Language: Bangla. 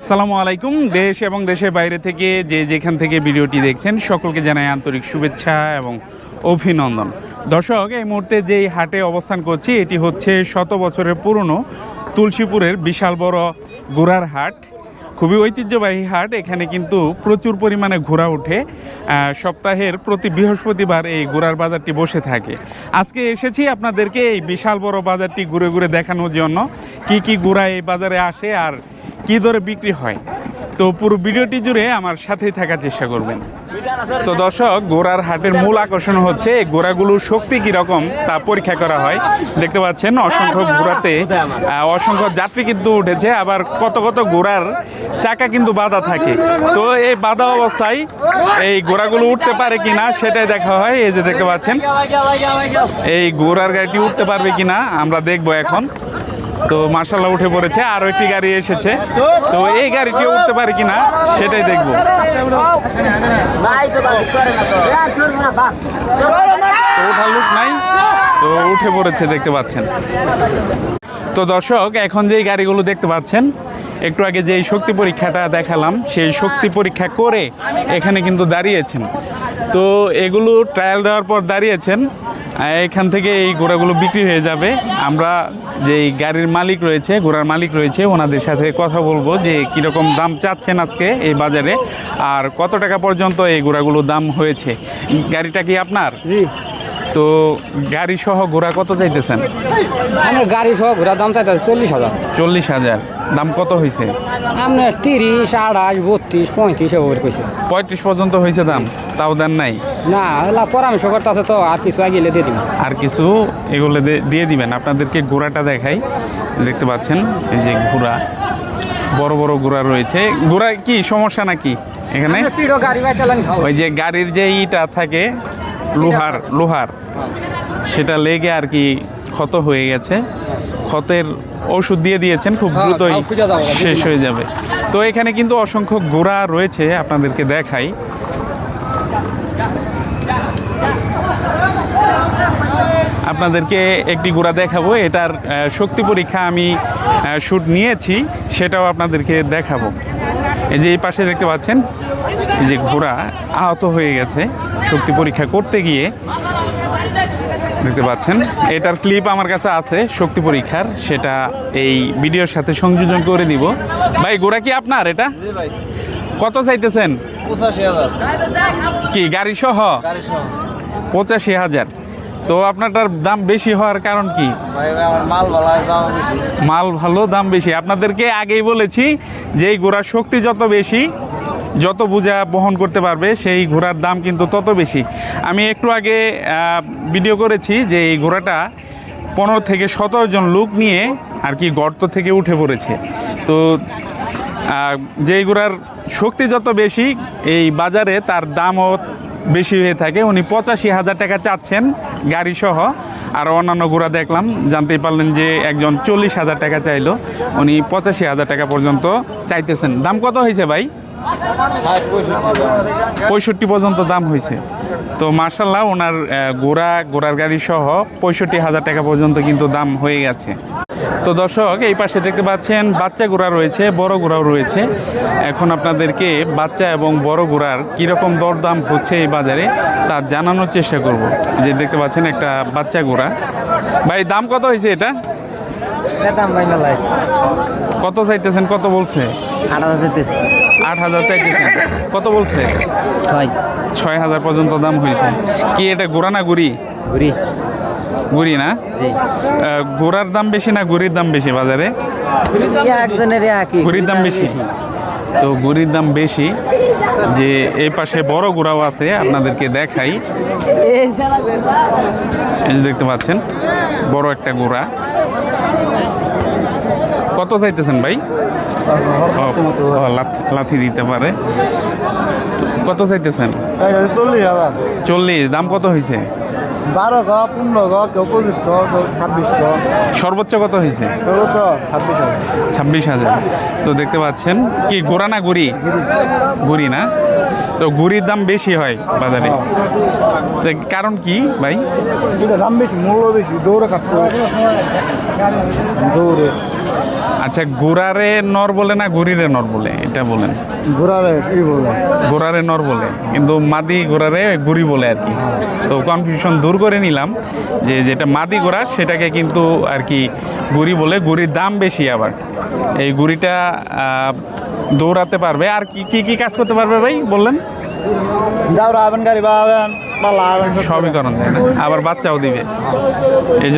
আসসালামু আলাইকুম। দেশ এবং দেশের বাইরে থেকে যে যেখান থেকে ভিডিওটি দেখছেন সকলকে জানাই আন্তরিক শুভেচ্ছা এবং অভিনন্দন। দর্শক, এই মুহূর্তে যেই হাটে অবস্থান করছি এটি হচ্ছে শত বছরের পুরনো তুলসীপুরের বিশাল বড় ঘোড়ার হাট। খুবই ঐতিহ্যবাহী হাট। এখানে কিন্তু প্রচুর পরিমাণে ঘোড়া ওঠে। সপ্তাহের প্রতি বৃহস্পতিবার এই ঘোড়ার বাজারটি বসে থাকে। আজকে এসেছি আপনাদেরকে এই বিশাল বড় বাজারটি ঘুরে ঘুরে দেখানোর জন্য কি কি ঘোড়া এই বাজারে আসে আর কী দরে বিক্রি হয়। তো পুরো ভিডিওটি জুড়ে আমার সাথেই থাকার চেষ্টা করবেন। তো দর্শক, ঘোড়ার হাটের মূল আকর্ষণ হচ্ছে এই ঘোড়াগুলোর শক্তি কীরকম তা পরীক্ষা করা হয়। দেখতে পাচ্ছেন অসংখ্য ঘোড়াতে অসংখ্য যাত্রী কিন্তু উঠেছে, আবার কত কত ঘোড়ার চাকা কিন্তু বাঁধা থাকে। তো এই বাঁধা অবস্থায় এই ঘোড়াগুলো উঠতে পারে কিনা সেটাই দেখা হয়। এই যে দেখতে পাচ্ছেন এই ঘোড়ার গাড়িটি উঠতে পারবে কিনা আমরা দেখবো এখন। তো মার্শাল্লাহ উঠে পড়েছে, আরও একটি গাড়ি এসেছে। তো এই গাড়িটিও উঠতে পারে কিনা সেটাই দেখবো। ওঠার লোক নাই, তো উঠে পড়েছে দেখতে পাচ্ছেন। তো দর্শক, এখন যেই গাড়িগুলো দেখতে পাচ্ছেন, একটু আগে যেই শক্তি পরীক্ষাটা দেখালাম সেই শক্তি পরীক্ষা করে এখানে কিন্তু দাঁড়িয়েছেন। তো এগুলো ট্রায়াল দেওয়ার পর দাঁড়িয়েছেন। এখান থেকে এই ঘোড়াগুলো বিক্রি হয়ে যাবে। আমরা যেই গাড়ির মালিক রয়েছে, ঘোড়ার মালিক রয়েছে, ওনাদের সাথে কথা বলবো যে কীরকম দাম চাচ্ছেন আজকে এই বাজারে আর কত টাকা পর্যন্ত এই ঘোড়াগুলোর দাম হয়েছে। গাড়িটা কি আপনার? জি। তো গাড়ি সহ ঘোড়া কত চাইতেছেন? আমার গাড়ি সহ ঘোড়ার দাম চাইতেছে 40,000। 40,000 দাম কত হয়েছে? আপনার 30, 28, 32, 35 ওর কইছে। 35 পর্যন্ত হয়েছে দাম, তাও দেন নাই? না, এলা পরামর্শ করতেছে তো, আর কিছু আগিয়ে দিয়ে দিন। আর কিছু এগুলো দিয়ে দিবেন। আপনাদেরকে ঘোড়াটা দেখাই। দেখতে পাচ্ছেন এই যে ঘোড়া, বড় বড় ঘোড়া রয়েছে। ঘোড়া কি সমস্যা নাকি এখানে? ওই যে গাড়ির যে ইটা থাকে লোহার সেটা লেগে আর কি ক্ষত হয়ে গেছে। ক্ষতের ওষুধ দিয়ে দিয়েছেন, খুব দ্রুতই শেষ হয়ে যাবে। তো এখানে কিন্তু অসংখ্য ঘোড়া রয়েছে, আপনাদেরকে দেখাই। আপনাদেরকে একটি ঘোড়া দেখাবো। এটার শক্তি পরীক্ষা আমি শুট নিয়েছি, সেটাও আপনাদেরকে দেখাবো। এই যে এই পাশে দেখতে পাচ্ছেন যে ঘোড়া আহত হয়ে গেছে শক্তি পরীক্ষা করতে গিয়ে। দেখতে পাচ্ছেন এটার ক্লিপ আমার কাছে আছে শক্তি পরীক্ষার, সেটা এই ভিডিওর সাথে সংযোজন করে দিব। ভাই, ঘোড়া কি আপনার এটা? কত চাইতেছেন? 85,000। কি গাড়ি সহ? 85,000। তো আপনারটার দাম বেশি হওয়ার কারণ কি? মাল ভালো, দাম বেশি। আপনাদেরকে আগেই বলেছি যে এই ঘোড়ার শক্তি যত বেশি, যত বোঝা বহন করতে পারবে, সেই ঘোড়ার দাম কিন্তু তত বেশি। আমি একটু আগে ভিডিও করেছি যে এই ঘোড়াটা 15 থেকে 17 জন লোক নিয়ে আর কি গর্ত থেকে উঠে পড়েছে। তো যেই ঘোড়ার শক্তি যত বেশি এই বাজারে তার দামও বেশি হয়ে থাকে। উনি 85,000 টাকা চাচ্ছেন গাড়ি সহ। আর অন্যান্য ঘোড়া দেখলাম, জানতেই পারলেন যে একজন 40,000 টাকা চাইলো, উনি 85,000 টাকা পর্যন্ত চাইতেছেন। দাম কত হয়েছে ভাই? 65 পর্যন্ত দাম হয়েছে। তো মার্শাল্লাহ ওনার ঘোড়ার গাড়ি সহ 65,000 টাকা পর্যন্ত কিন্তু দাম হয়ে গেছে। তো দর্শক, এই পাশে দেখতে পাচ্ছেন বাচ্চা ঘোড়া রয়েছে, বড় ঘোড়াও রয়েছে। এখন আপনাদেরকে বাচ্চা এবং বড় ঘোড়ার কীরকম দরদাম হচ্ছে এই বাজারে তা জানানোর চেষ্টা করব। যে দেখতে পাচ্ছেন একটা বাচ্চা ঘোড়া। ভাই, দাম কত হয়েছে এটা? কত চাইতেছেন? কত বলছে? 8,000 চাইতেছেন। কত বলছে? 6,000 পর্যন্ত দাম হয়েছে। কি এটা ঘোড়া না গুড়ি? গুড়ি না? ঘোড়ার দাম বেশি না গুড়ির দাম বেশি বাজারে? গুড়ির দাম বেশি। তো গুড়ির দাম বেশি। যে এই পাশে বড় ঘোড়াও আছে, আপনাদেরকে দেখাই। এই যে দেখতে পাচ্ছেন বড় একটা ঘোড়া। কত চাইতেছেন ভাই? লাথি দিতে পারে। কত চাইতেছেন? 40। দাম কত হয়েছে? 12 গা, 15 গা, 25 গা, 26 গা। সর্বোচ্চ কত হয়েছে? 26,000। তো দেখতে পাচ্ছেন কি ঘোড়া না গুড়ি? গুড়ি না? তো গুড়ির দাম বেশি হয় বাজারে, কারণ কি ভাই? দাম বেশি, মূল্য বেশি, দৌড়ে কাটতে দৌড়ে। আচ্ছা, গোড়ারে নর বলে না গরিরে নর বলে, এটা বলেন। ঘোরারে কি বলে? গোড়ারে নর বলে, কিন্তু মাদি গোড়ারে গুড়ি বলে আর কি। তো কনফিউশন দূর করে নিলাম যে যেটা মাদি গোড়া সেটাকে কিন্তু আর কি গুড়ি বলে। গুড়ির দাম বেশি আবার। এই গুড়িটা দৌড়াতে পারবে আর কি কি কি কাজ করতে পারবে ভাই বললেন? দাওরা আবেন গাড়ি বাবেন পালা আবেন সবই করণ যায় না, আবার বাচ্চাও দিবে। এই